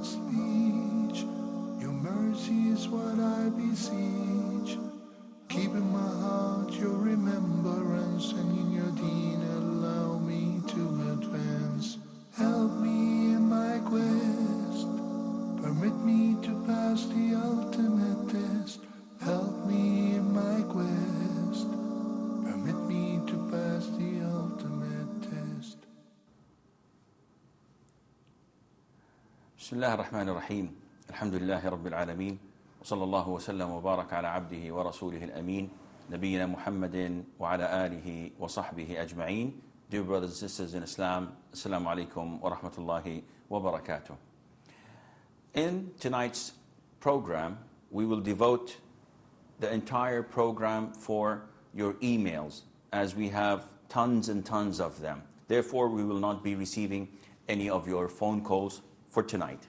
speech. Your mercy is what I beseech. Keep in my heart your remembrance, and in your deen allow me to advance. Help me in my quest. Permit me to pass the ultimate test. Help me in my quest. Permit me to pass the ultimate test. بسم الله الرحمن الرحيم. الحمد لله رب العالمين، وصلى الله وسلم وبارك على عبده ورسوله الأمين نبينا محمد وعلى آله وصحبه أجمعين. Dear brothers and sisters in Islam, Assalamu alaikum wa rahmatullahi wa barakatuh. In tonight's program, we will devote the entire program for your emails, as we have tons and tons of them. Therefore, we will not be receiving any of your phone calls for tonight.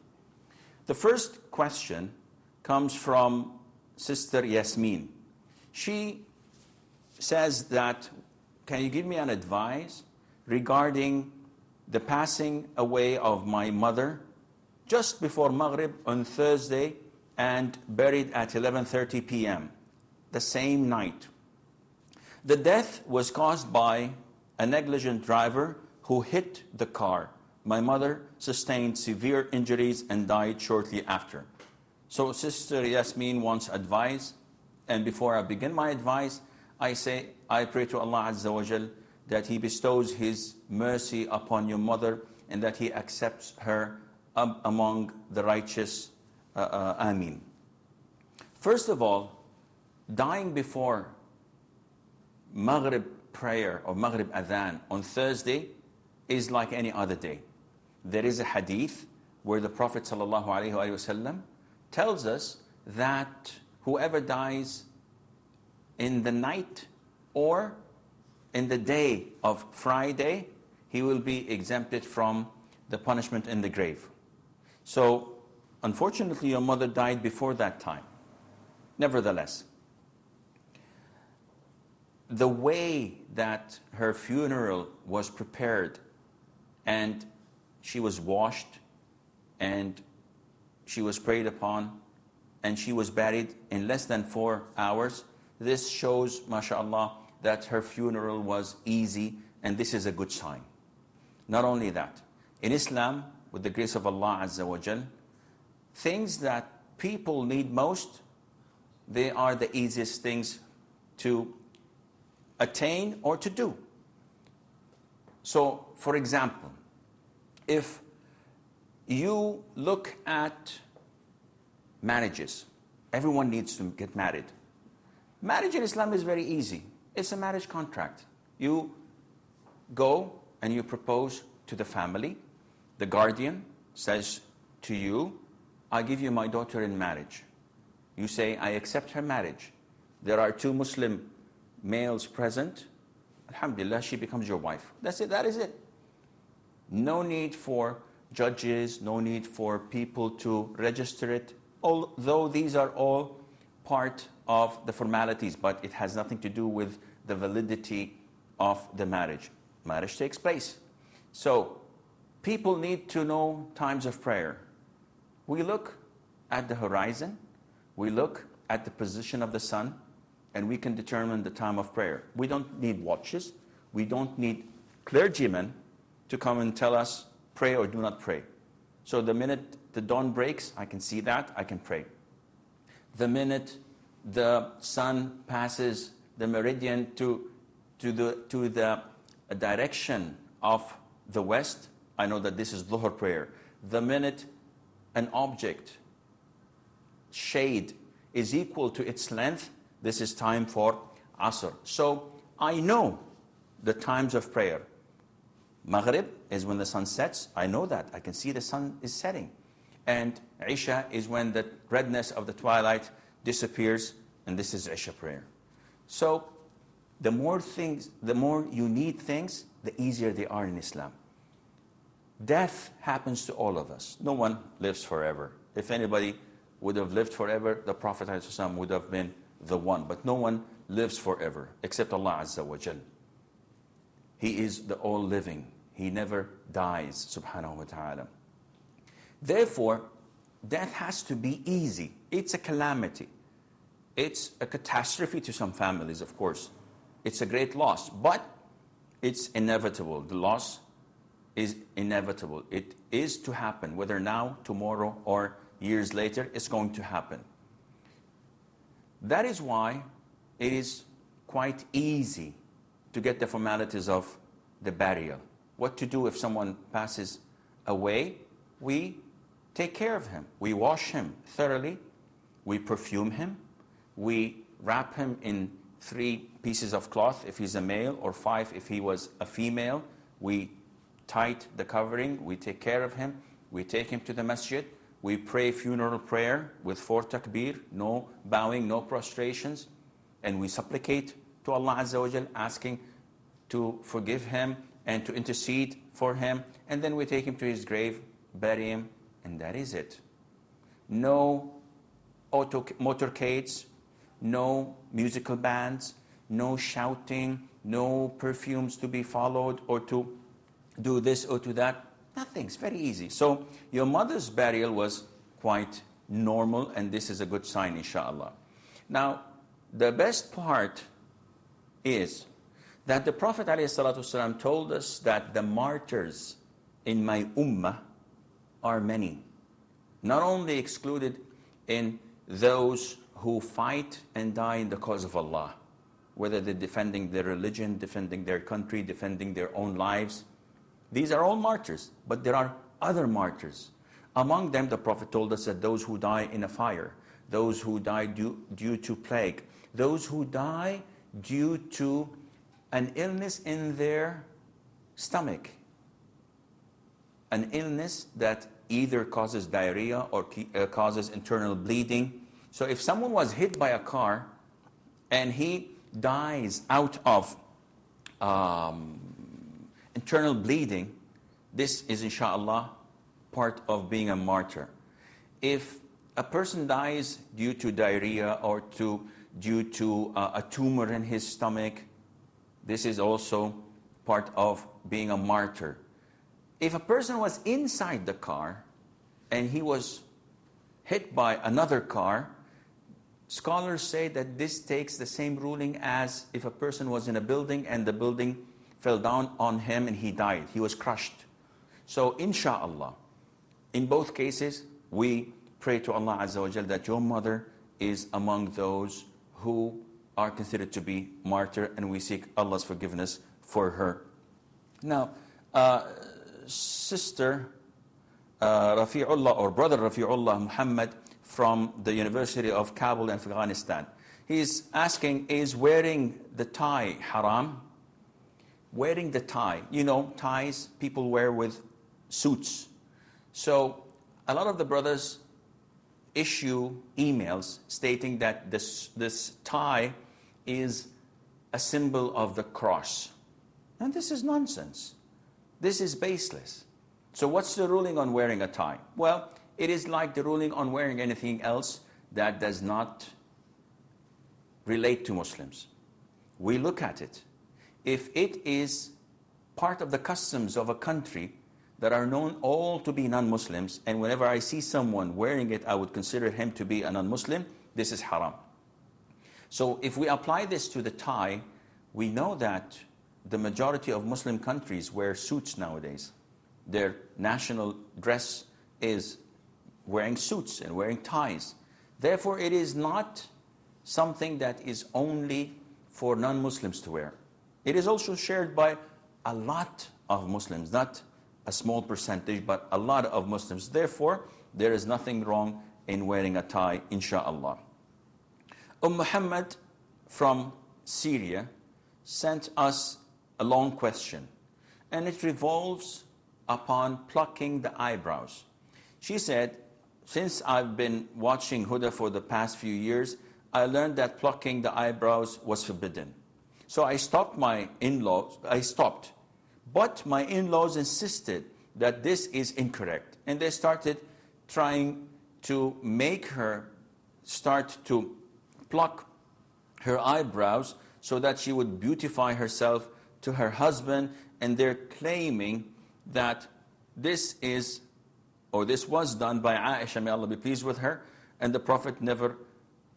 The first question comes from Sister Yasmin. She says that, can you give me an advice regarding the passing away of my mother just before Maghrib on Thursday and buried at 11:30 p.m. the same night. The death was caused by a negligent driver who hit the car. My mother sustained severe injuries and died shortly after. So Sister Yasmin wants advice, and before I begin my advice, I pray to Allah Azza wa Jal that He bestows His mercy upon your mother and that He accepts her among the righteous. Ameen. First of all, dying before Maghrib prayer or Maghrib adhan on Thursday is like any other day. There is a hadith where the Prophet ﷺ tells us that whoever dies in the night or in the day of Friday, he will be exempted from the punishment in the grave. So, unfortunately, your mother died before that time. Nevertheless, the way that her funeral was prepared, and she was washed, and she was prayed upon, and she was buried in less than 4 hours, this shows, mashallah, that her funeral was easy, and this is a good sign. Not only that, in Islam, with the grace of Allah Azza wa Jal, things that people need most, they are the easiest things to attain or to do. So, for example, if you look at marriages, everyone needs to get married. Marriage in Islam is very easy. It's a marriage contract. You go and you propose to the family. The guardian says to you, I give you my daughter in marriage. You say, I accept her marriage. There are 2 Muslim males present. Alhamdulillah, she becomes your wife. That's it. That is it. No need for judges, no need for people to register it, although these are all part of the formalities, but it has nothing to do with the validity of the marriage. Marriage takes place. So, people need to know times of prayer. We look at the horizon, we look at the position of the sun, and we can determine the time of prayer. We don't need watches, we don't need clergymen to come and tell us, pray or do not pray. So the minute the dawn breaks, I can see that, I can pray. The minute the sun passes the meridian to the direction of the west, I know that this is Dhuhr prayer. The minute an object, shade, is equal to its length, this is time for Asr. So I know the times of prayer. Maghrib is when the sun sets. I know that. I can see the sun is setting. And Isha is when the redness of the twilight disappears, and this is Isha prayer. So the more you need things, the easier they are in Islam. Death happens to all of us. No one lives forever. If anybody would have lived forever, the Prophet ﷺ would have been the one. But no one lives forever except Allah Azza wa Jal. He is the all-living. He never dies, subhanahu wa ta'ala. Therefore, death has to be easy. It's a calamity. It's a catastrophe to some families, of course. It's a great loss, but it's inevitable. The loss is inevitable. It is to happen, whether now, tomorrow, or years later, it's going to happen. That is why it is quite easy to get the formalities of the burial. What to do if someone passes away? We take care of him. We wash him thoroughly. We perfume him. We wrap him in 3 pieces of cloth if he's a male, or 5 if he was a female. We tight the covering. We take care of him. We take him to the masjid. We pray funeral prayer with 4 takbir, no bowing, no prostrations. And we supplicate to Allah Azza wa Jal, asking to forgive him and to intercede for him. And then we take him to his grave, bury him, and that is it. No motorcades, no musical bands, no shouting, no perfumes to be followed, or to do this or to that. Nothing. It's very easy. So your mother's burial was quite normal, and this is a good sign, inshallah. Now, the best part is that the Prophet ﷺ told us that the martyrs in my ummah are many. Not only excluded in those who fight and die in the cause of Allah, whether they're defending their religion, defending their country, defending their own lives. These are all martyrs, but there are other martyrs. Among them, the Prophet told us that those who die in a fire, those who die due to plague, those who die due to an illness in their stomach, an illness that either causes diarrhea or causes internal bleeding. So if someone was hit by a car and he dies out of internal bleeding, this is inshallah part of being a martyr. If a person dies due to diarrhea or due to a tumor in his stomach, this is also part of being a martyr. If a person was inside the car and he was hit by another car, scholars say that this takes the same ruling as if a person was in a building and the building fell down on him and he died. He was crushed. So inshallah, in both cases, we pray to Allah Azza wa Jal that your mother is among those who are considered to be martyr, and we seek Allah's forgiveness for her. Now, Sister Rafi'ullah, or Brother Rafi'ullah Muhammad from the University of Kabul in Afghanistan, he's asking, is wearing the tie haram? Wearing the tie, you know, ties people wear with suits. So a lot of the brothers issue emails stating that this tie is a symbol of the cross. And this is nonsense. This is baseless. So what's the ruling on wearing a tie? Well, it is like the ruling on wearing anything else that does not relate to Muslims. We look at it. If it is part of the customs of a country that are known all to be non-Muslims, and whenever I see someone wearing it, I would consider him to be a non-Muslim, this is haram. So if we apply this to the tie, we know that the majority of Muslim countries wear suits nowadays. Their national dress is wearing suits and wearing ties. Therefore, it is not something that is only for non-Muslims to wear. It is also shared by a lot of Muslims, not a small percentage, but a lot of Muslims. Therefore, there is nothing wrong in wearing a tie, inshallah. Muhammad from Syria sent us a long question, and it revolves upon plucking the eyebrows. She said, since I've been watching Huda for the past few years, I learned that plucking the eyebrows was forbidden. So I stopped. But my in-laws insisted that this is incorrect. And they started trying to make her start to pluck her eyebrows so that she would beautify herself to her husband. And they're claiming that this is or this was done by Aisha, may Allah be pleased with her, and the Prophet never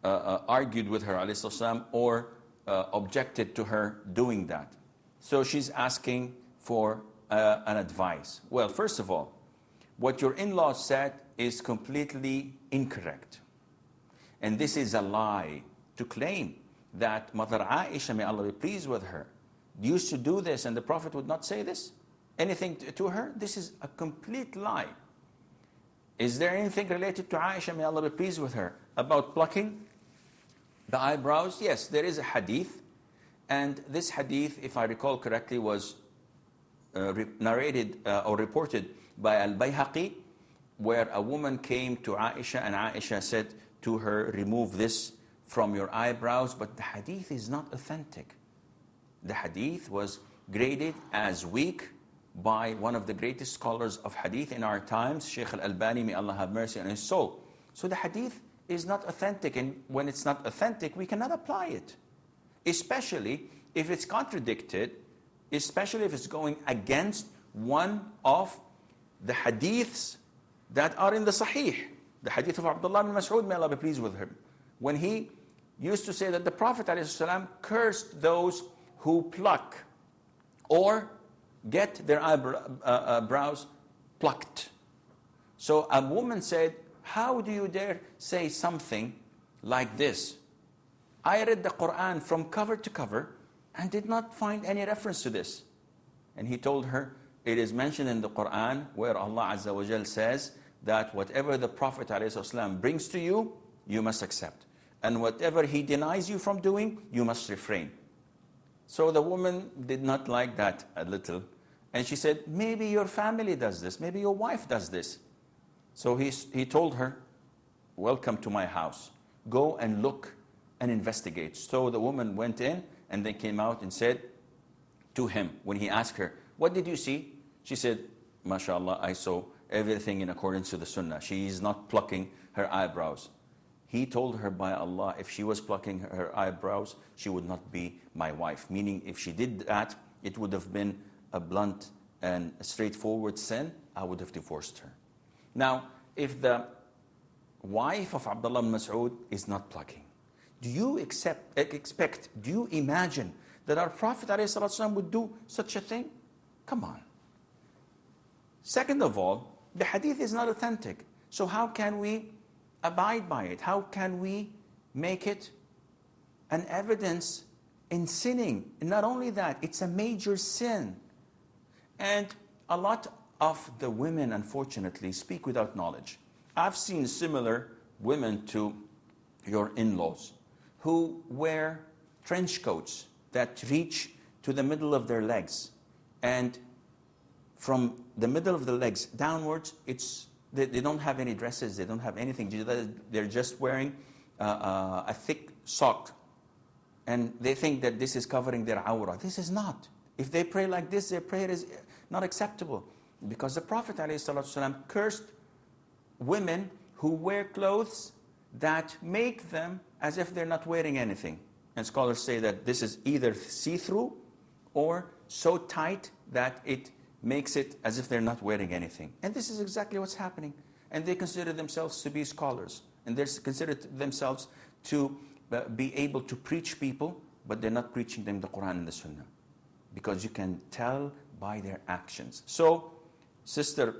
argued with her ﷺ, or objected to her doing that. So she's asking for an advice. Well, first of all, what your in-laws said is completely incorrect. And this is a lie to claim that Mother Aisha, may Allah be pleased with her, used to do this and the Prophet would not say this, anything to her. This is a complete lie. Is there anything related to Aisha, may Allah be pleased with her, about plucking the eyebrows? Yes, there is a hadith. And this hadith, if I recall correctly, was narrated or reported by Al-Bayhaqi, where a woman came to Aisha and Aisha said to her, remove this from your eyebrows. But the hadith is not authentic. The hadith was graded as weak by one of the greatest scholars of hadith in our times, Shaykh Al-Albani, may Allah have mercy on his soul. So the hadith is not authentic, and when it's not authentic, we cannot apply it. Especially if it's contradicted, especially if it's going against one of the hadiths that are in the Sahih. The hadith of Abdullah bin Mas'ud, may Allah be pleased with him, when he used to say that the Prophet ﷺ cursed those who pluck or get their eyebrows plucked. So a woman said, how do you dare say something like this? I read the Quran from cover to cover and did not find any reference to this. And he told her, it is mentioned in the Quran where Allah Azza wa Jal says that whatever the Prophet ﷺ brings to you, you must accept. And whatever he denies you from doing, you must refrain. So the woman did not like that a little. And she said, maybe your family does this, maybe your wife does this. So he told her, welcome to my house. Go and look and investigate. So the woman went in and then came out and said to him, when he asked her, what did you see? She said, MashaAllah, I saw everything in accordance to the Sunnah. She is not plucking her eyebrows. He told her, by Allah, if she was plucking her eyebrows, she would not be my wife. Meaning, if she did that, it would have been a blunt and a straightforward sin. I would have divorced her. Now, if the wife of Abdullah bin Mas'ud is not plucking, do you expect, do you imagine that our Prophet ﷺ would do such a thing? Come on. Second of all, the hadith is not authentic. So how can we abide by it? How can we make it an evidence in sinning? And not only that, it's a major sin. And a lot of the women, unfortunately, speak without knowledge. I've seen similar women to your in-laws who wear trench coats that reach to the middle of their legs. And from the middle of the legs downwards, they don't have any dresses, they don't have anything. They're just wearing a thick sock. And they think that this is covering their awrah. This is not. If they pray like this, their prayer is not acceptable. Because the Prophet ﷺ cursed women who wear clothes that make them as if they're not wearing anything. And scholars say that this is either see-through or so tight that it makes it as if they're not wearing anything. And this is exactly what's happening. And they consider themselves to be scholars. And they consider themselves to be able to preach people, but they're not preaching them the Quran and the Sunnah. Because you can tell by their actions. So, Sister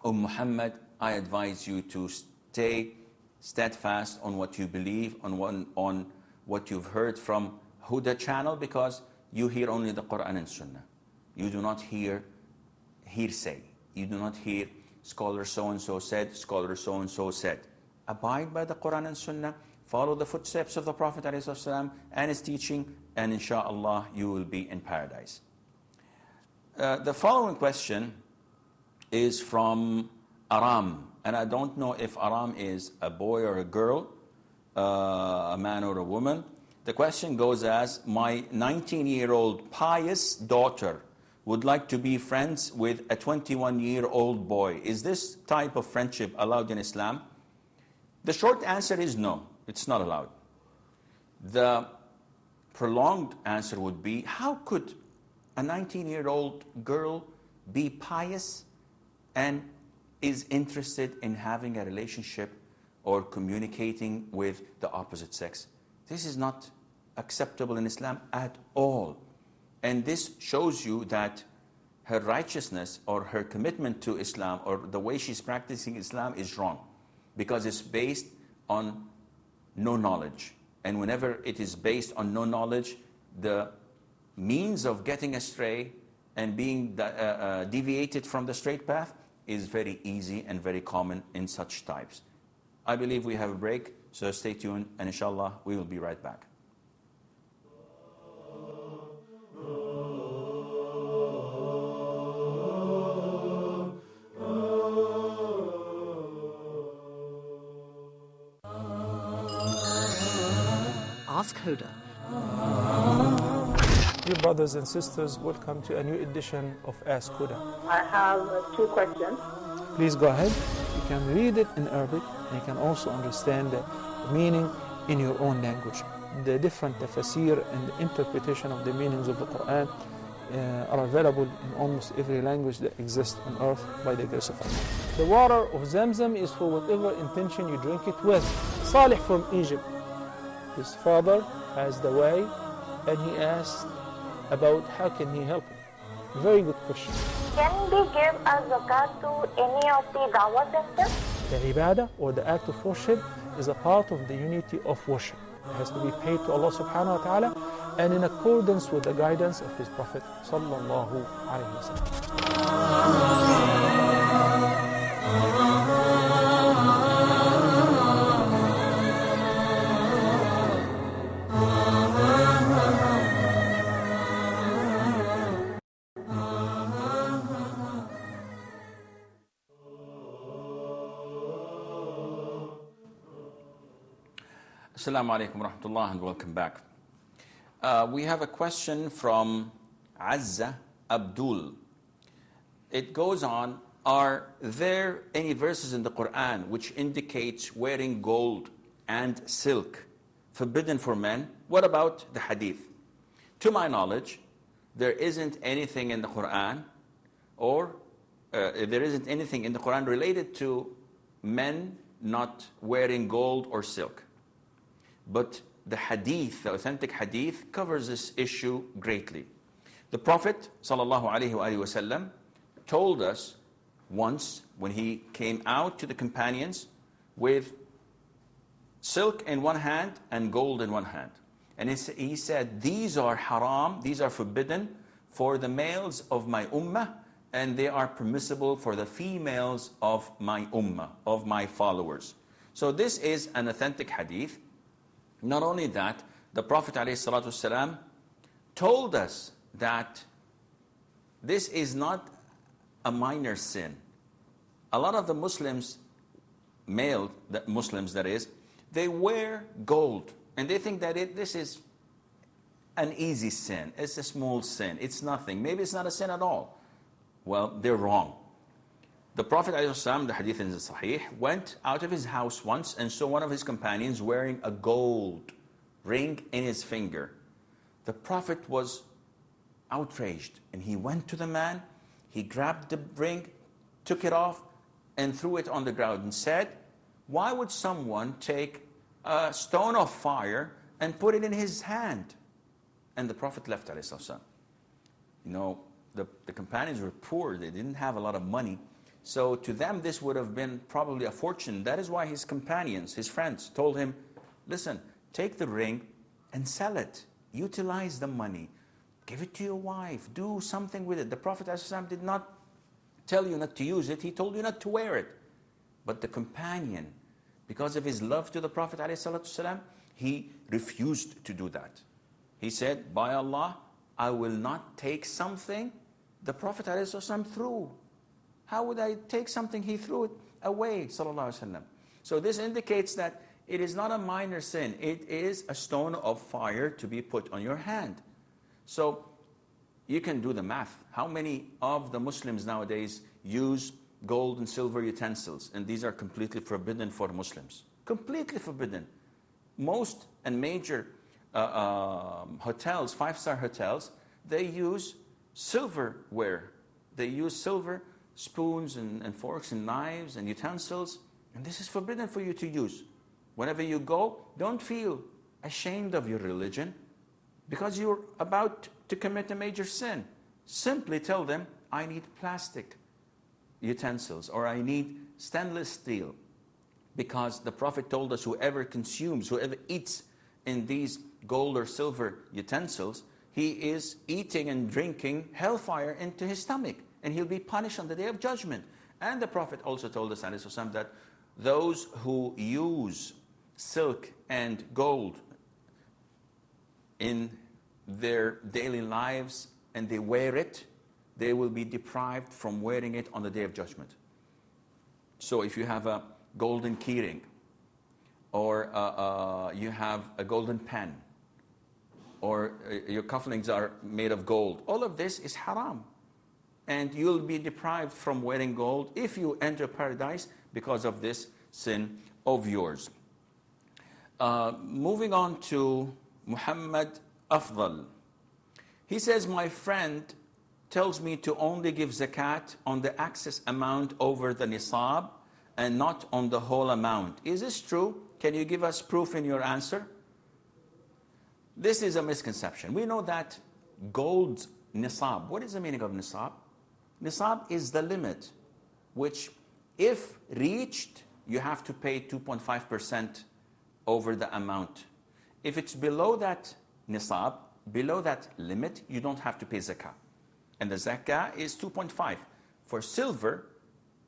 Muhammad, I advise you to stay steadfast on what you believe, on what you've heard from Huda channel, because you hear only the Quran and Sunnah. You do not hear hearsay. You do not hear scholar so-and-so said, scholar so-and-so said. Abide by the Quran and Sunnah, follow the footsteps of the Prophet ﷺ and his teaching, and inshallah you will be in paradise. The following question is from Aram, and I don't know if Aram is a boy or a girl, a man or a woman. The question goes as, my 19-year-old pious daughter would like to be friends with a 21-year-old boy. Is this type of friendship allowed in Islam? The short answer is no, it's not allowed. The prolonged answer would be, how could a 19-year-old girl be pious and is interested in having a relationship or communicating with the opposite sex. This is not acceptable in Islam at all. And this shows you that her righteousness or her commitment to Islam or the way she's practicing Islam is wrong, because it's based on no knowledge. And whenever it is based on no knowledge, the means of getting astray and being deviated from the straight path is very easy and very common in such types. I believe we have a break, so stay tuned, and inshallah, we will be right back. Ask Huda. Dear brothers and sisters, welcome to a new edition of Ask Huda. I have two questions. Please go ahead. You can read it in Arabic, and you can also understand the meaning in your own language. The different tafsir and the interpretation of the meanings of the Quran are available in almost every language that exists on earth by the grace of Allah. The water of Zamzam is for whatever intention you drink it with. Salih from Egypt, his father has the way, and he asked about how can he help him. Very good question. Can we give a zakat to any of the dawah centers? The ibadah or the act of worship is a part of the unity of worship. It has to be paid to Allah subhanahu wa ta'ala and in accordance with the guidance of His Prophet sallallahu alayhi wa sallam. Assalamu alaikum wa rahmatullah, and welcome back. We have a question from Azza Abdul. It goes on, are there any verses in the Quran which indicates wearing gold and silk forbidden for men? What about the hadith? To my knowledge, there isn't anything in the Quran related to men not wearing gold or silk. But the hadith, the authentic hadith, covers this issue greatly. The Prophet ﷺ told us once when he came out to the companions with silk in one hand and gold in one hand. And he said, these are haram, these are forbidden for the males of my ummah, and they are permissible for the females of my ummah, of my followers. So this is an authentic hadith. Not only that, the Prophet ﷺ told us that this is not a minor sin. A lot of the Muslims, male Muslims that is, they wear gold and they think that this is an easy sin. It's a small sin. It's nothing. Maybe it's not a sin at all. Well, they're wrong. The Prophet ﷺ, the hadith in the Sahih, went out of his house once and saw one of his companions wearing a gold ring in his finger. The Prophet was outraged and he went to the man, he grabbed the ring, took it off and threw it on the ground and said, why would someone take a stone of fire and put it in his hand? And the Prophet left ﷺ. You know, the companions were poor, they didn't have a lot of money. So to them, this would have been probably a fortune. That is why his companions, his friends, told him, listen, take the ring and sell it. Utilize the money. Give it to your wife. Do something with it. The Prophet ﷺ did not tell you not to use it. He told you not to wear it. But the companion, because of his love to the Prophet ﷺ, he refused to do that. He said, by Allah, I will not take something the Prophet ﷺ threw. How would I take something he threw it away, sallallahu alaihi wasallam? So this indicates that it is not a minor sin. It is a stone of fire to be put on your hand. So you can do the math. How many of the Muslims nowadays use gold and silver utensils? And these are completely forbidden for Muslims. Completely forbidden. Most and major hotels, 5-star hotels, they use silverware. They use silver spoons and forks and knives and utensils, and this is forbidden for you to use. Whenever you go, don't feel ashamed of your religion because you're about to commit a major sin. Simply tell them, I need plastic utensils or I need stainless steel. Because the Prophet told us whoever consumes, whoever eats in these gold or silver utensils, he is eating and drinking hellfire into his stomach. And he'll be punished on the Day of Judgment. And the Prophet also told us, ﷺ, that those who use silk and gold in their daily lives and they wear it, they will be deprived from wearing it on the Day of Judgment. So if you have a golden keyring, or you have a golden pen, or your cufflinks are made of gold, all of this is haram. And you'll be deprived from wearing gold if you enter paradise because of this sin of yours. Moving on to Muhammad Afdal. He says, my friend tells me to only give zakat on the excess amount over the nisab and not on the whole amount. Is this true? Can you give us proof in your answer? This is a misconception. We know that gold nisab, what is the meaning of nisab? Nisab is the limit, which if reached, you have to pay 2.5% over the amount. If it's below that nisab, below that limit, you don't have to pay zakah. And the zakah is 2.5. For silver,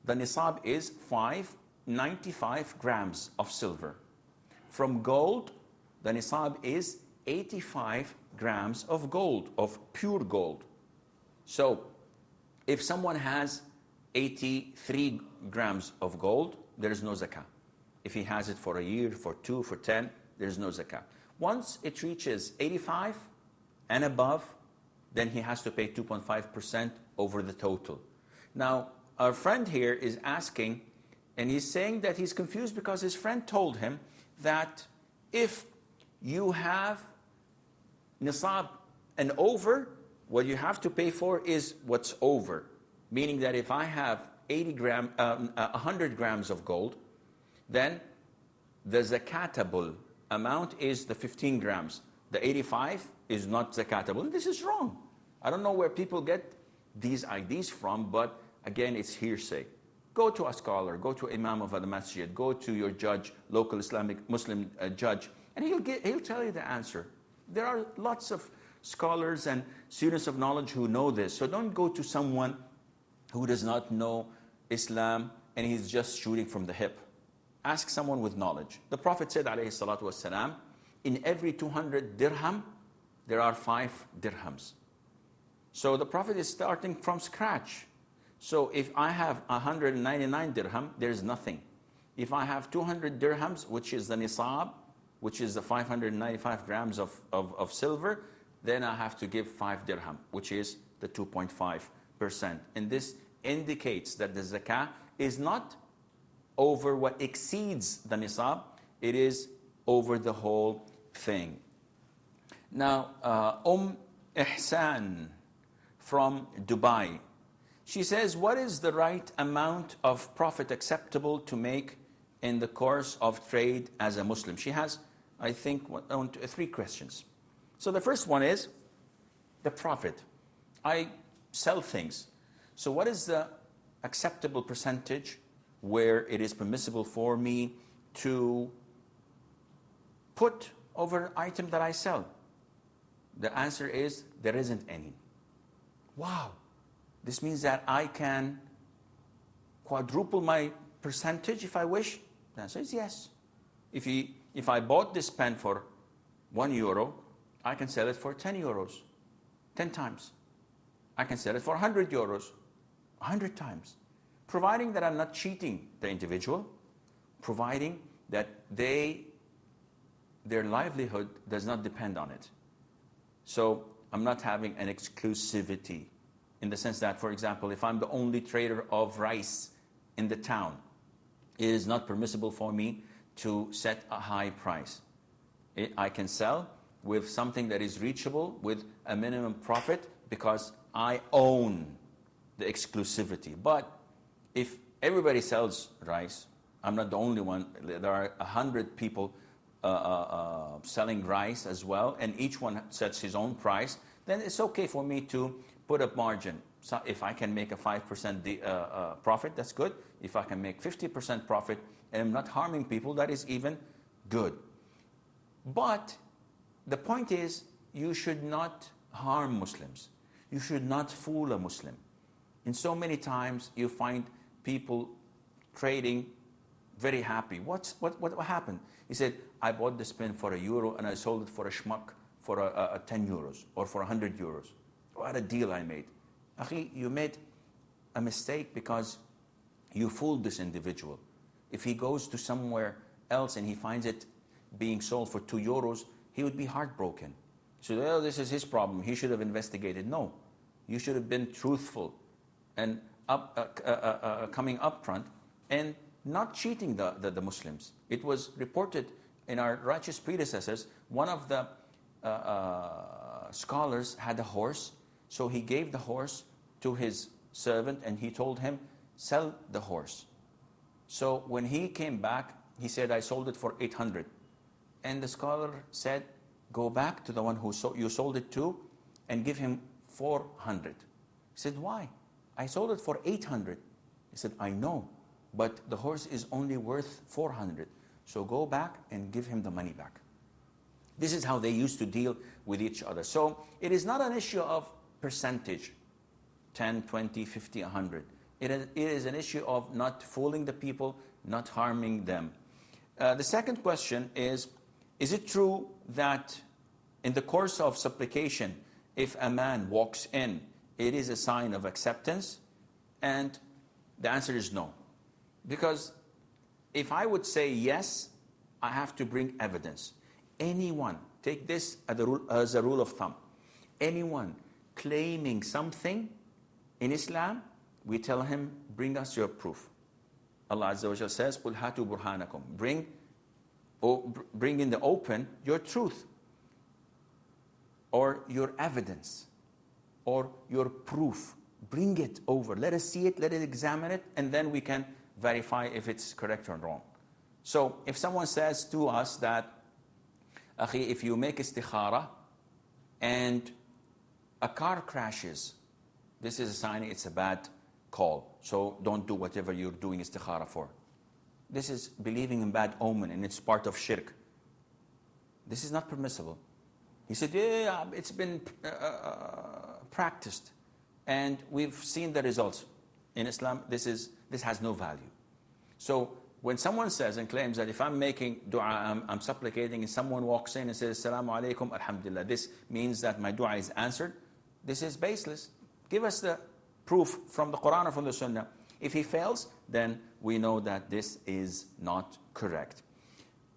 the nisab is 595 grams of silver. From gold, the nisab is 85 grams of gold, of pure gold. So, if someone has 83 grams of gold, there is no zakah. If he has it for a year, for 2, for 10, there is no zakah. Once it reaches 85 and above, then he has to pay 2.5% over the total. Now, our friend here is asking, and he's saying that he's confused because his friend told him that if you have nisab and over, what you have to pay for is what's over. Meaning that if I have 100 grams of gold, then the zakatable amount is the 15 grams. The 85 is not zakatable. And this is wrong. I don't know where people get these ideas from, but again, it's hearsay. Go to a scholar, go to imam of the masjid, go to your judge, local Islamic Muslim judge, and he'll tell you the answer. There are lots of scholars and students of knowledge who know this. So don't go to someone who does not know Islam and he's just shooting from the hip. Ask someone with knowledge. The Prophet said, alayhi salatu wasalam, in every 200 dirham, there are 5 dirhams. So the Prophet is starting from scratch. So if I have 199 dirham, there's nothing. If I have 200 dirhams, which is the nisab, which is the 595 grams of silver, then I have to give 5 dirham, which is the 2.5%. And this indicates that the zakah is not over what exceeds the nisab, it is over the whole thing. Now, Ihsan from Dubai, she says, what is the right amount of profit acceptable to make in the course of trade as a Muslim? She has, I think, 3 questions. So the first one is the profit. I sell things. So what is the acceptable percentage where it is permissible for me to put over an item that I sell? The answer is there isn't any. Wow. This means that I can quadruple my percentage if I wish? The answer is yes. If I bought this pen for €1, I can sell it for 10 euros, 10 times. I can sell it for €100, 100 times. Providing that I'm not cheating the individual, providing that their livelihood does not depend on it. So I'm not having an exclusivity in the sense that, for example, if I'm the only trader of rice in the town, it is not permissible for me to set a high price. I can sell with something that is reachable with a minimum profit because I own the exclusivity. But if everybody sells rice, I'm not the only one, there are 100 people selling rice as well, and each one sets his own price, then it's okay for me to put a margin. So if I can make a 5% profit, that's good. If I can make 50% profit and I'm not harming people, that is even good. But the point is, you should not harm Muslims. You should not fool a Muslim. And so many times you find people trading very happy. What happened? He said, I bought this pen for €1 and I sold it for a schmuck for 10 euros or for 100 euros. What a deal I made. Akhi, you made a mistake because you fooled this individual. If he goes to somewhere else and he finds it being sold for 2 euros, he would be heartbroken. So, oh, this is his problem. He should have investigated. No, you should have been truthful and coming up front and not cheating the Muslims. It was reported in our righteous predecessors, one of the scholars had a horse, so he gave the horse to his servant and he told him, sell the horse. So when he came back, he said, I sold it for 800. And the scholar said, go back to the one who you sold it to and give him 400. He said, why? I sold it for 800. He said, I know, but the horse is only worth 400. So go back and give him the money back. This is how they used to deal with each other. So it is not an issue of percentage, 10, 20, 50, 100. It is an issue of not fooling the people, not harming them. The second question is it true that in the course of supplication, if a man walks in, it is a sign of acceptance? And the answer is no. Because if I would say yes, I have to bring evidence. Anyone, take this as a rule of thumb, anyone claiming something in Islam, we tell him, bring us your proof. Allah Azza wa Jalla says, قُلْ هَاتُوا بُرْهَانَكُمْ. Bring in the open your truth, or your evidence, or your proof. Bring it over. Let us see it, let us examine it, and then we can verify if it's correct or wrong. So if someone says to us that, Akhi, if you make istikhara and a car crashes, this is a sign it's a bad call. So don't do whatever you're doing istikhara for. This is believing in bad omen, and it's part of shirk. This is not permissible. He said, yeah, it's been practiced, and we've seen the results. In Islam, this has no value. So when someone says and claims that if I'm making dua, I'm supplicating, and someone walks in and says, Assalamu alaikum, alhamdulillah, this means that my dua is answered, this is baseless. Give us the proof from the Quran or from the Sunnah. If he fails, then we know that this is not correct.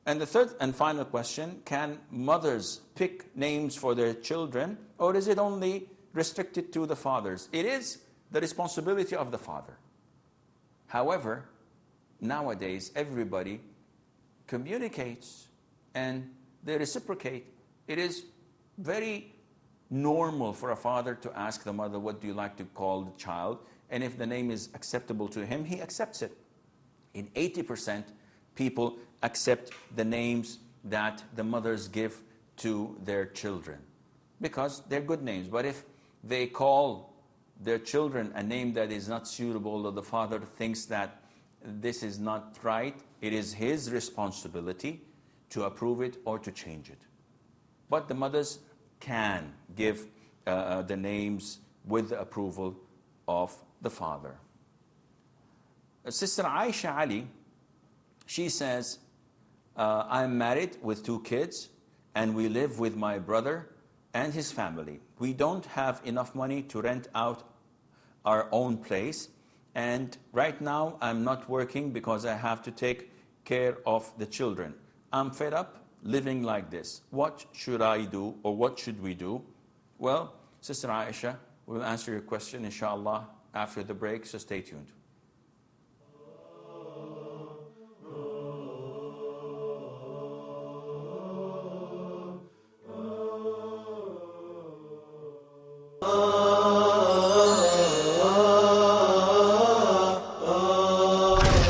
And the third and final question, can mothers pick names for their children, or is it only restricted to the fathers? It is the responsibility of the father. However, nowadays everybody communicates and they reciprocate. It is very normal for a father to ask the mother, what do you like to call the child? And if the name is acceptable to him, he accepts it. In 80%, people accept the names that the mothers give to their children because they're good names. But if they call their children a name that is not suitable, or the father thinks that this is not right, it is his responsibility to approve it or to change it. But the mothers can give the names with the approval of the father. Sister Aisha Ali, she says, I'm married with 2 kids and we live with my brother and his family. We don't have enough money to rent out our own place, and right now I'm not working because I have to take care of the children. I'm fed up living like this. What should I do, or what should we do? Well, Sister Aisha, we'll answer your question inshallah after the break, so stay tuned.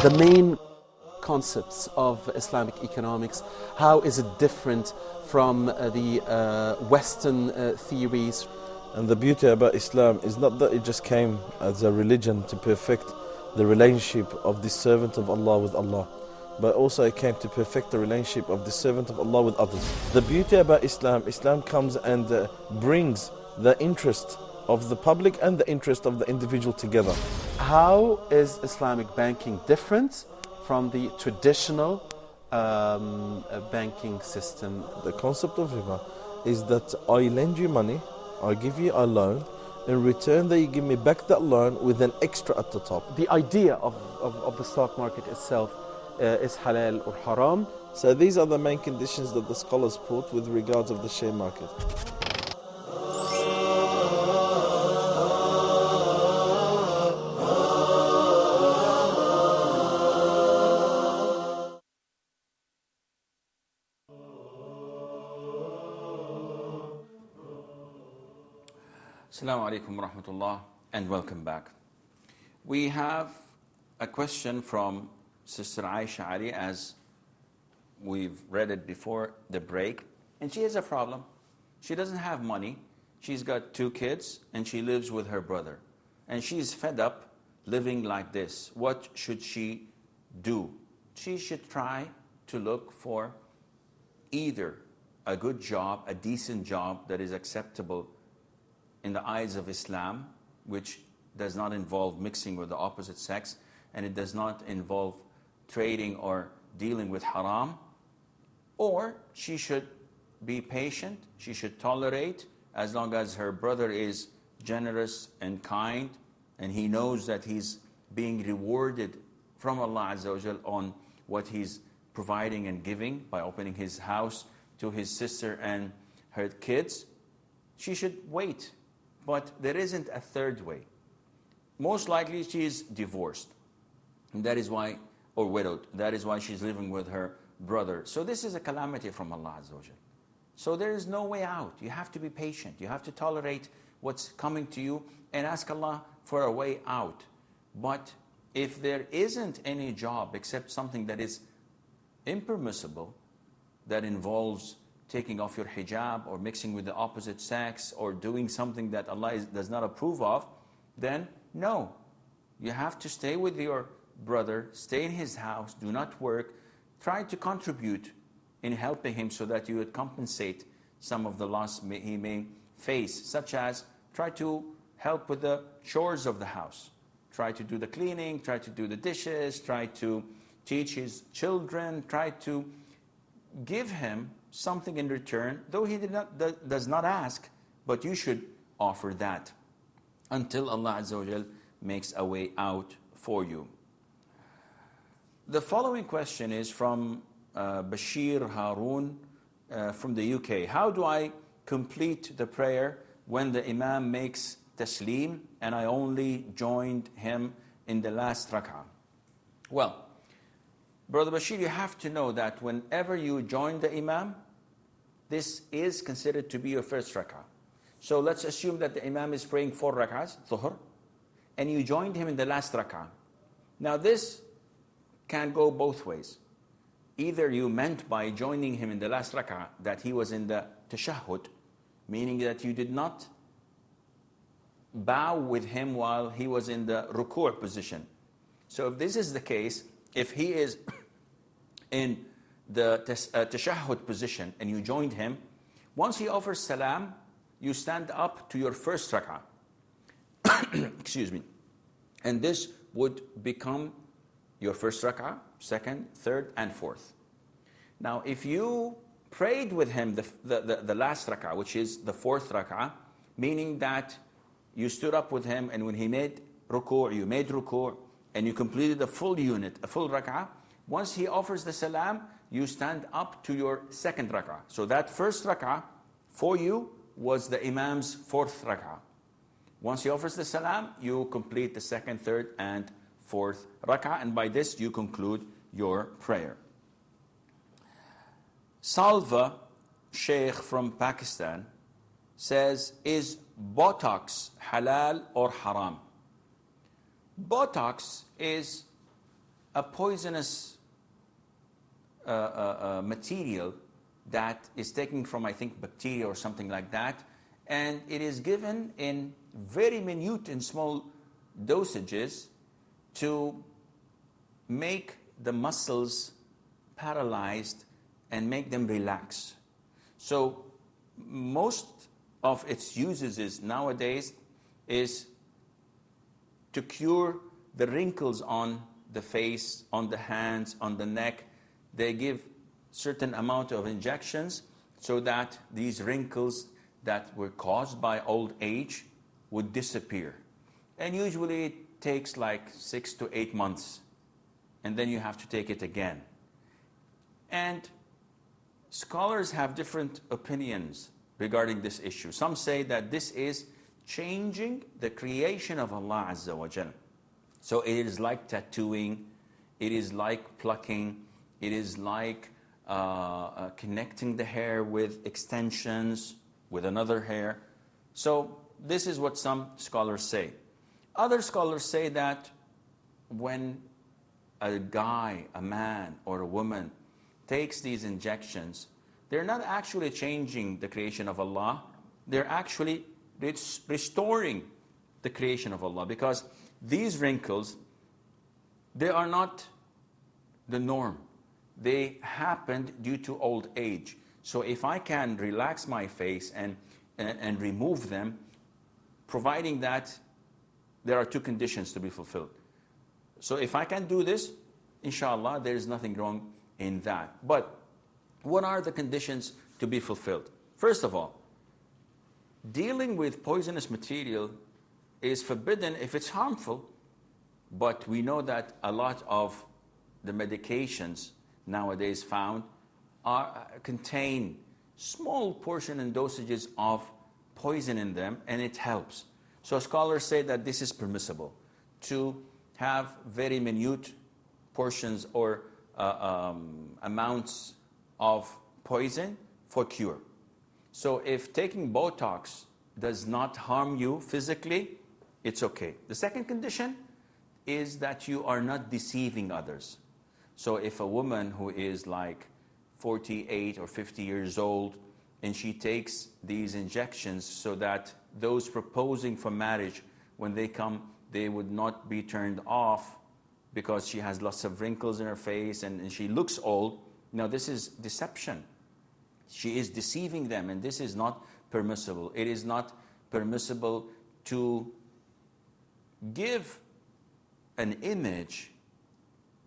the main concepts of Islamic economics? How is it different from the Western theories? And the beauty about Islam is not that it just came as a religion to perfect the relationship of the servant of Allah with Allah, but also it came to perfect the relationship of the servant of Allah with others. The beauty about Islam, Islam comes and brings the interest of the public and the interest of the individual together. How is Islamic banking different from the traditional banking system? The concept of riba is that I lend you money, I give you a loan, in return that you give me back that loan with an extra at the top. The idea of the stock market itself is halal or haram. So these are the main conditions that the scholars put with regards of the share market. Assalamu alaikum wa rahmatullah and welcome back. We have a question from Sister Aisha Ali, as we've read it before the break, and she has a problem. She doesn't have money. She's got 2 kids and she lives with her brother. And she's fed up living like this. What should she do? She should try to look for either a good job, a decent job that is acceptable in the eyes of Islam, which does not involve mixing with the opposite sex, and it does not involve trading or dealing with haram. Or she should be patient, she should tolerate, as long as her brother is generous and kind, and he knows that he's being rewarded from Allah Azza wa Jal on what he's providing and giving by opening his house to his sister and her kids. She should wait. But there isn't a third way. Most likely she is divorced. And that is why, or widowed. That is why she's living with her brother. So this is a calamity from Allah Azza wa Jal. So there is no way out. You have to be patient. You have to tolerate what's coming to you and ask Allah for a way out. But if there isn't any job except something that is impermissible, that involves taking off your hijab or mixing with the opposite sex or doing something that Allah does not approve of, then no. You have to stay with your brother, stay in his house, do not work, try to contribute in helping him so that you would compensate some of the loss he may face, such as try to help with the chores of the house. Try to do the cleaning, try to do the dishes, try to teach his children, try to give him something in return, though he does not ask, but you should offer that until Allah Azza wa Jal makes a way out for you. The following question is from Bashir Haroon from the UK. How do I complete the prayer when the Imam makes taslim and I only joined him in the last rak'ah? Well, Brother Bashir, you have to know that whenever you join the Imam, this is considered to be your first rak'ah. So let's assume that the Imam is praying 4 rak'ahs, Dhuhr, and you joined him in the last rak'ah. Now this can go both ways. Either you meant by joining him in the last rak'ah that he was in the tashahhud, meaning that you did not bow with him while he was in the ruku' position. So if this is the case, if he is in the tashahhud position and you joined him, once he offers salam, you stand up to your first rak'ah. Excuse me. And this would become your first rak'ah, second, third, and fourth. Now, if you prayed with him the last rak'ah, which is the fourth rak'ah, meaning that you stood up with him and when he made ruku', you made ruku', and you completed a full unit, a full rak'ah, once he offers the salam, you stand up to your second rak'ah. So that first rak'ah for you was the Imam's fourth rak'ah. Once he offers the salam, you complete the second, third, and fourth rak'ah, and by this you conclude your prayer. Salva Sheikh from Pakistan says, is Botox halal or haram? Botox is a poisonous material that is taken from, I think, bacteria or something like that, and it is given in very minute and small dosages to make the muscles paralyzed and make them relax. So most of its uses nowadays is to cure the wrinkles on the face, on the hands, on the neck. They give certain amount of injections so that these wrinkles that were caused by old age would disappear. And usually it takes like 6 to 8 months, and then you have to take it again. And scholars have different opinions regarding this issue. Some say that this is changing the creation of Allah Azza wa Jal. So it is like tattooing, it is like plucking, it is like connecting the hair with extensions, with another hair. So this is what some scholars say. Other scholars say that when a guy, a man, or a woman takes these injections, they're not actually changing the creation of Allah, they're actually restoring the creation of Allah, because these wrinkles, they are not the norm. They happened due to old age. So if I can relax my face and remove them, providing that there are two conditions to be fulfilled. So if I can do this, inshallah, there is nothing wrong in that. But what are the conditions to be fulfilled? First of all, dealing with poisonous material is forbidden if it's harmful, but we know that a lot of the medications nowadays found contain small portion and dosages of poison in them, and it helps. So scholars say that this is permissible, to have very minute portions or amounts of poison for cure. So if taking Botox does not harm you physically, it's okay. The second condition is that you are not deceiving others. So if a woman who is like 48 or 50 years old and she takes these injections so that those proposing for marriage, when they come, they would not be turned off because she has lots of wrinkles in her face and she looks old. Now this is deception. She is deceiving them, and this is not permissible. It is not permissible to give an image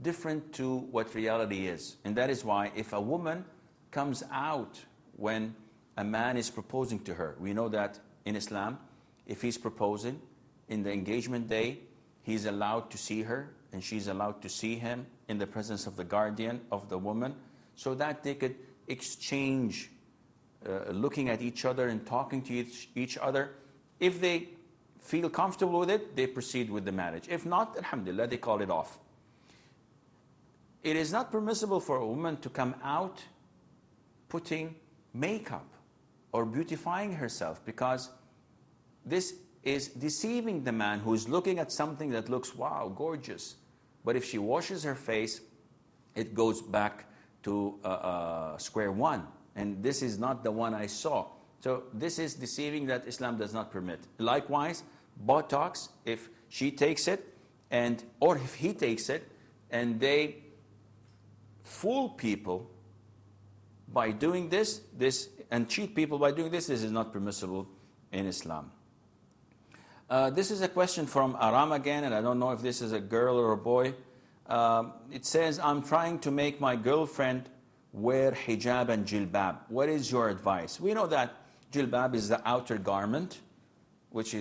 different to what reality is. And that is why if a woman comes out when a man is proposing to her, we know that in Islam, if he's proposing in the engagement day, he's allowed to see her and she's allowed to see him in the presence of the guardian of the woman, so that they could exchange looking at each other and talking to each other. If they feel comfortable with it, they proceed with the marriage. If not, alhamdulillah, they call it off. It is not permissible for a woman to come out putting makeup or beautifying herself, because this is deceiving the man who is looking at something that looks, wow, gorgeous. But if she washes her face, it goes back to square one. And this is not the one I saw. So this is deceiving that Islam does not permit. Likewise, Botox, if she takes it, or if he takes it, and they fool people by doing this, and cheat people by doing this is not permissible in Islam. This is a question from Aram again, and I don't know if this is a girl or a boy. It says, I'm trying to make my girlfriend wear hijab and jilbab. What is your advice? We know that jilbab is the outer garment, which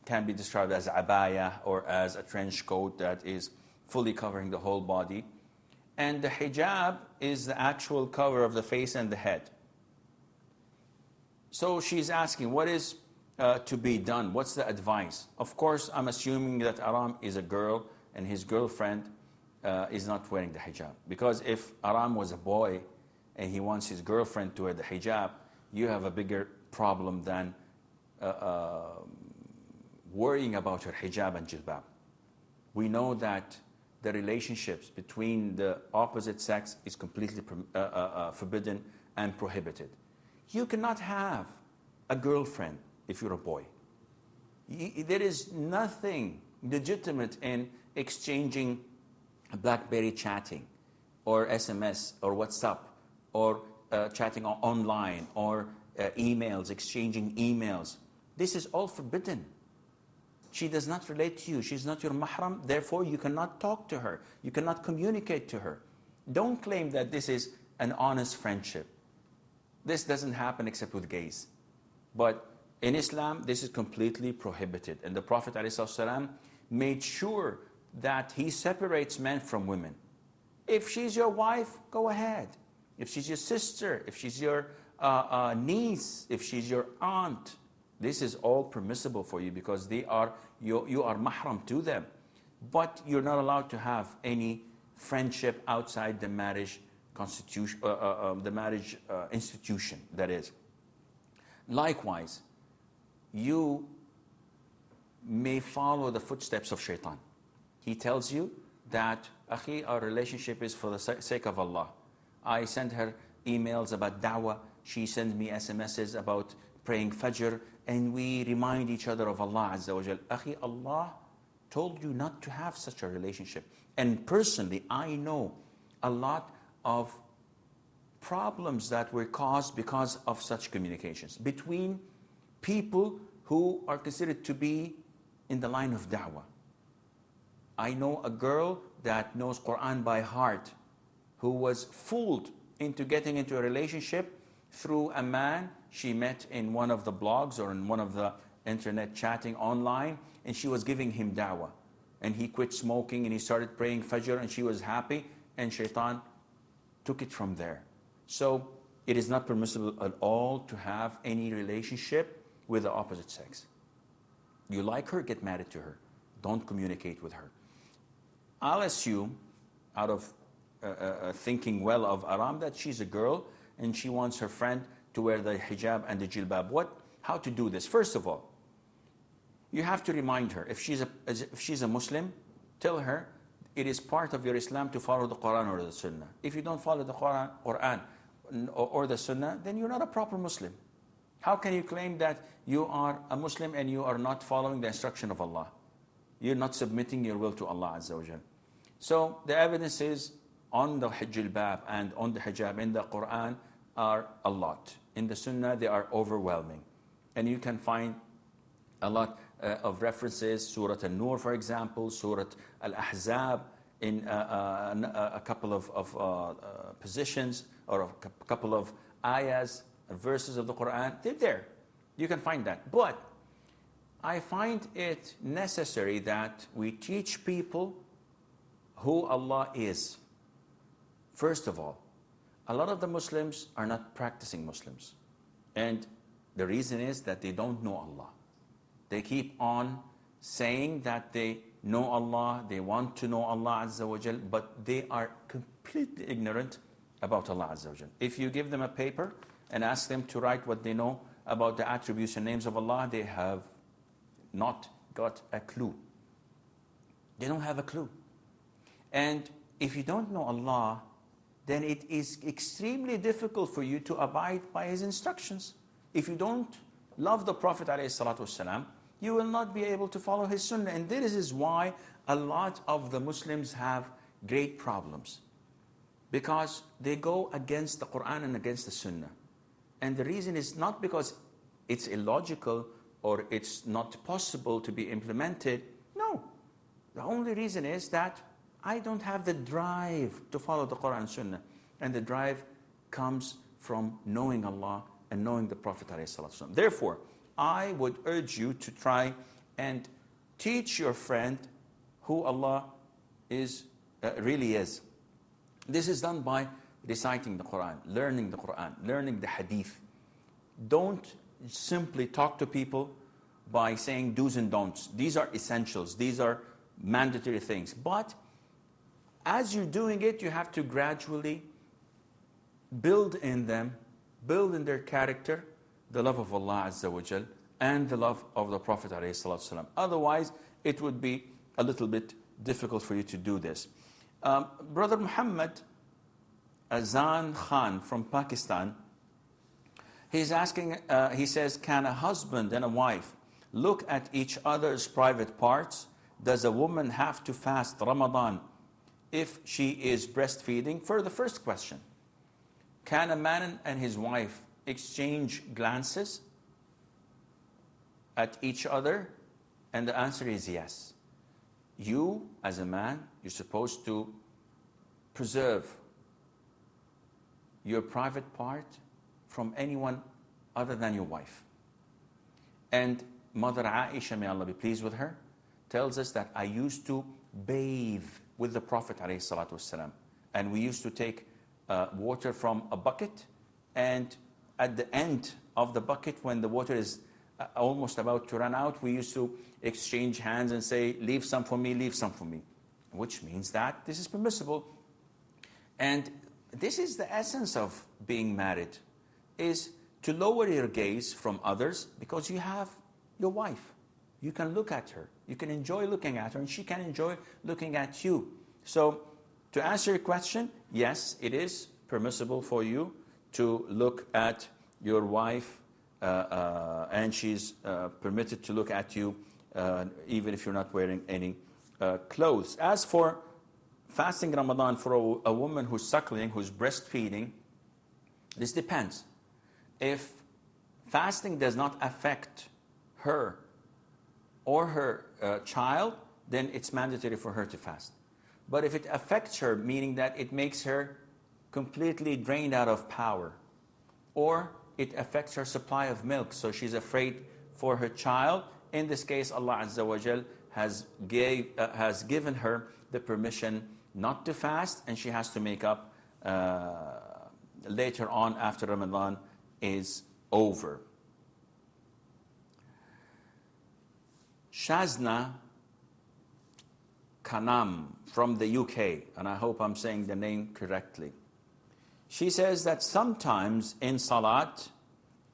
can be described as abaya or as a trench coat that is fully covering the whole body. And the hijab is the actual cover of the face and the head. So she's asking, what is to be done? What's the advice? Of course, I'm assuming that Aram is a girl and his girlfriend is not wearing the hijab. Because if Aram was a boy and he wants his girlfriend to wear the hijab, you have a bigger problem than worrying about her hijab and jilbab. We know that the relationships between the opposite sex is completely forbidden and prohibited. You cannot have a girlfriend if you're a boy. There is nothing legitimate in exchanging BlackBerry chatting or SMS or WhatsApp or chatting online or emails, exchanging emails. This is all forbidden. She does not relate to you. She's not your mahram. Therefore, you cannot talk to her. You cannot communicate to her. Don't claim that this is an honest friendship. This doesn't happen except with gays. But in Islam, this is completely prohibited. And the Prophet ﷺ made sure that he separates men from women. If she's your wife, go ahead. If she's your sister, if she's your niece, if she's your aunt, this is all permissible for you because you are mahram to them. But you're not allowed to have any friendship outside the marriage constitution, the marriage institution, that is. Likewise, you may follow the footsteps of shaitan. He tells you that, Akhi, our relationship is for the sake of Allah. I send her emails about da'wah. She sends me SMSs about praying Fajr, and we remind each other of Allah Azza wa Jal. Akhi, Allah told you not to have such a relationship. And personally, I know a lot of problems that were caused because of such communications between people who are considered to be in the line of da'wah. I know a girl that knows Quran by heart who was fooled into getting into a relationship through a man she met in one of the blogs or in one of the internet chatting online, and she was giving him da'wah. And he quit smoking and he started praying Fajr, and she was happy, and shaitan took it from there. So it is not permissible at all to have any relationship with the opposite sex. You like her, get married to her. Don't communicate with her. I'll assume, out of thinking well of Aram, that she's a girl and she wants her friend to wear the hijab and the jilbab. How to do this? First of all, you have to remind her. If she's a Muslim, tell her it is part of your Islam to follow the Quran or the Sunnah. If you don't follow the Quran or the Sunnah, then you're not a proper Muslim. How can you claim that you are a Muslim and you are not following the instruction of Allah? You're not submitting your will to Allah Azza wa Jal. So the evidence is on the jilbab and on the hijab in the Quran are a lot. In the Sunnah, they are overwhelming. And you can find a lot of references, Surah An-Nur, for example, Surah Al-Ahzab, in a couple of positions, or a couple of ayahs, verses of the Quran. They're there. You can find that. But I find it necessary that we teach people who Allah is. First of all, a lot of the Muslims are not practicing Muslims. And the reason is that they don't know Allah. They keep on saying that they know Allah, they want to know Allah Azza wa Jal, but they are completely ignorant about Allah Azza wa Jal. If you give them a paper and ask them to write what they know about the attributes and names of Allah, they have not got a clue. They don't have a clue. And if you don't know Allah, then it is extremely difficult for you to abide by His instructions. If you don't love the Prophet ﷺ, you will not be able to follow his Sunnah. And this is why a lot of the Muslims have great problems. Because they go against the Quran and against the Sunnah. And the reason is not because it's illogical or it's not possible to be implemented. No. The only reason is that I don't have the drive to follow the Quran and Sunnah. And the drive comes from knowing Allah and knowing the Prophet ﷺ. Therefore, I would urge you to try and teach your friend who Allah is, really is. This is done by reciting the Quran, learning the Hadith. Don't simply talk to people by saying do's and don'ts. These are essentials. These are mandatory things. But as you're doing it, you have to gradually build in them, build in their character, the love of Allah Azza wa Jal and the love of the Prophet ﷺ. Otherwise, it would be a little bit difficult for you to do this. Brother Muhammad Azan Khan from Pakistan, he's asking, he says, can a husband and a wife look at each other's private parts? Does a woman have to fast Ramadan if she is breastfeeding? For the first question, can a man and his wife exchange glances at each other? And the answer is yes. You, as a man, you're supposed to preserve your private part from anyone other than your wife. And Mother Aisha, may Allah be pleased with her, tells us that I used to bathe with the Prophet ﷺ, and we used to take water from a bucket, and at the end of the bucket, when the water is almost about to run out, we used to exchange hands and say, leave some for me, leave some for me, which means that this is permissible. And this is the essence of being married, is to lower your gaze from others, because you have your wife. You can look at her. You can enjoy looking at her, and she can enjoy looking at you. So to answer your question, yes, it is permissible for you to look at your wife, and she's permitted to look at you even if you're not wearing any clothes. As for fasting Ramadan for a woman who's suckling, who's breastfeeding, this depends. If fasting does not affect her or her child, then it's mandatory for her to fast. But if it affects her, meaning that it makes her completely drained out of power, or it affects her supply of milk, so she's afraid for her child, in this case, Allah Azza wa Jal has given her the permission not to fast, and she has to make up later on after Ramadan is over. Shazna Kanam from the UK, and I hope I'm saying the name correctly. She says that sometimes in Salat,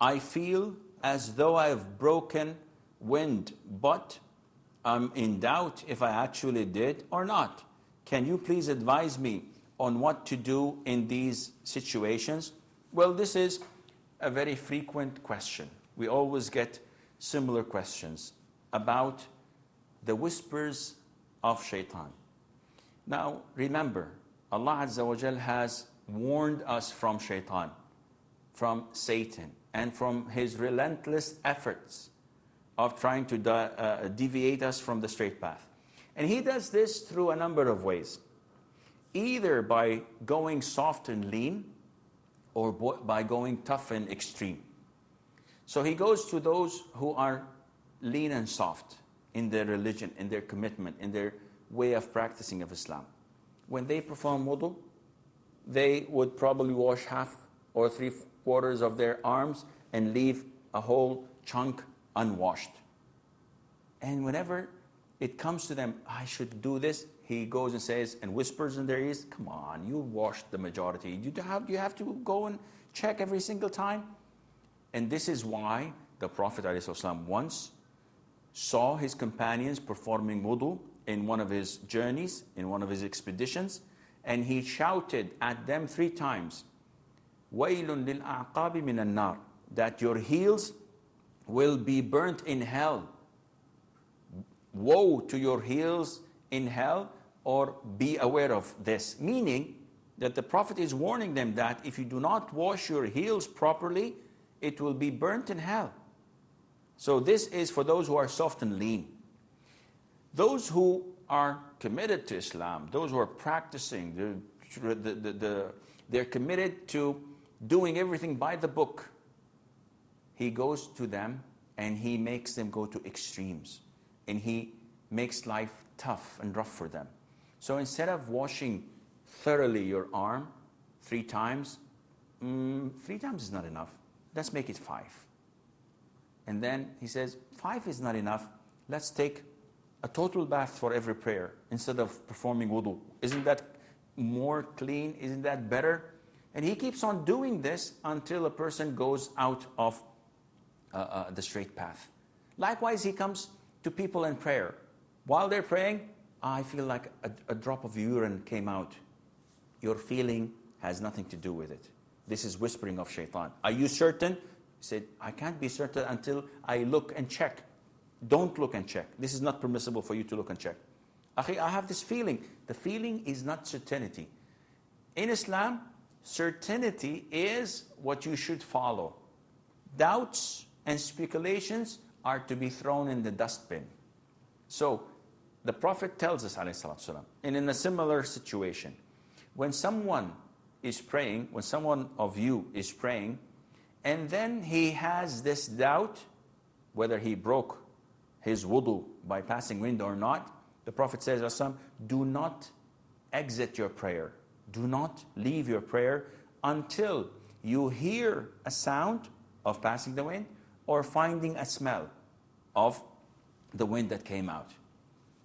I feel as though I've broken wind, but I'm in doubt if I actually did or not. Can you please advise me on what to do in these situations? Well, this is a very frequent question. We always get similar questions about the whispers of shaitan. Now, remember, Allah Azza wa Jal has warned us from shaitan, from Satan, and from his relentless efforts of trying to deviate us from the straight path. And he does this through a number of ways. Either by going soft and lean, or by going tough and extreme. So he goes to those who are lean and soft in their religion, in their commitment, in their way of practicing of Islam. When they perform wudu, they would probably wash half or 3/4 of their arms and leave a whole chunk unwashed. And whenever it comes to them, I should do this, he goes and says, and whispers in their ears, come on, you washed the majority. You have to go and check every single time. And this is why the Prophet ﷺ once saw his companions performing wudu in one of his journeys, in one of his expeditions, and he shouted at them 3 times, وَيْلٌ لِلْأَعْقَابِ مِنَ النَّارِ, that your heels will be burnt in hell. Woe to your heels in hell, or be aware of this. Meaning that the Prophet is warning them that if you do not wash your heels properly, it will be burnt in hell. So this is for those who are soft and lean. Those who are committed to Islam, those who are practicing, they're committed to doing everything by the book. He goes to them and he makes them go to extremes. And he makes life tough and rough for them. So instead of washing thoroughly your arm 3 times, 3 times is not enough. Let's make it 5. And then he says, 5 is not enough. Let's take a total bath for every prayer instead of performing wudu. Isn't that more clean? Isn't that better? And he keeps on doing this until a person goes out of the straight path. Likewise, he comes to people in prayer. While they're praying, I feel like a drop of urine came out. Your feeling has nothing to do with it. This is whispering of shaitan. Are you certain? He said, I can't be certain until I look and check. Don't look and check. This is not permissible for you to look and check. Akhi, I have this feeling. The feeling is not certainty. In Islam, certainty is what you should follow. Doubts and speculations are to be thrown in the dustbin. So, the Prophet tells us, ﷺ, and in a similar situation, when someone is praying, when someone of you is praying, and then he has this doubt, whether he broke his wudu by passing wind or not, the Prophet says, ﷺ, do not exit your prayer. Do not leave your prayer until you hear a sound of passing the wind or finding a smell of the wind that came out.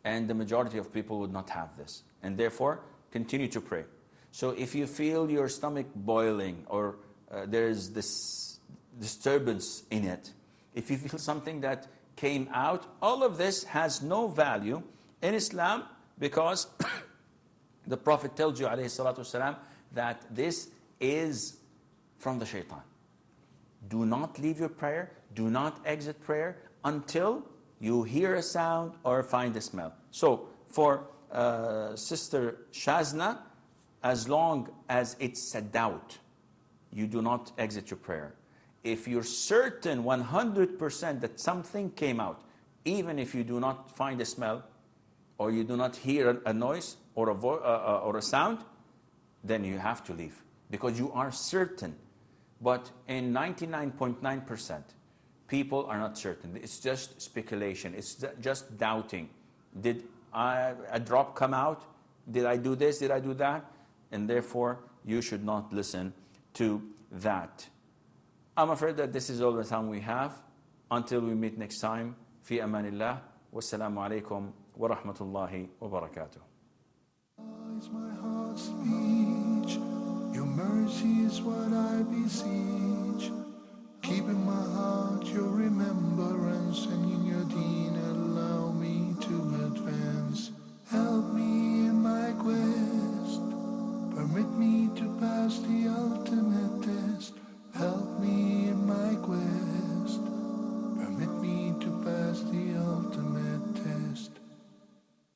And the majority of people would not have this. And therefore, continue to pray. So if you feel your stomach boiling or there's this disturbance in it, if you feel something that came out, all of this has no value in Islam because the Prophet tells you, alayhi salatu wasalam, that this is from the shaitan. Do not leave your prayer, do not exit prayer until you hear a sound or find a smell. So for Sister Shazna, as long as it's a doubt, you do not exit your prayer. If you're certain 100% that something came out, even if you do not find a smell, or you do not hear a noise or a sound, then you have to leave because you are certain. But in 99.9%, people are not certain. It's just speculation. It's just doubting. Did a drop come out? Did I do this? Did I do that? And therefore, you should not listen to that. I'm afraid that this is all the time we have. Until we meet next time, fi amanillah. Wassalamu alaikum wa rahmatullahi wa barakatuh. Is my heart's speech. Your mercy is what I beseech. Keeping my heart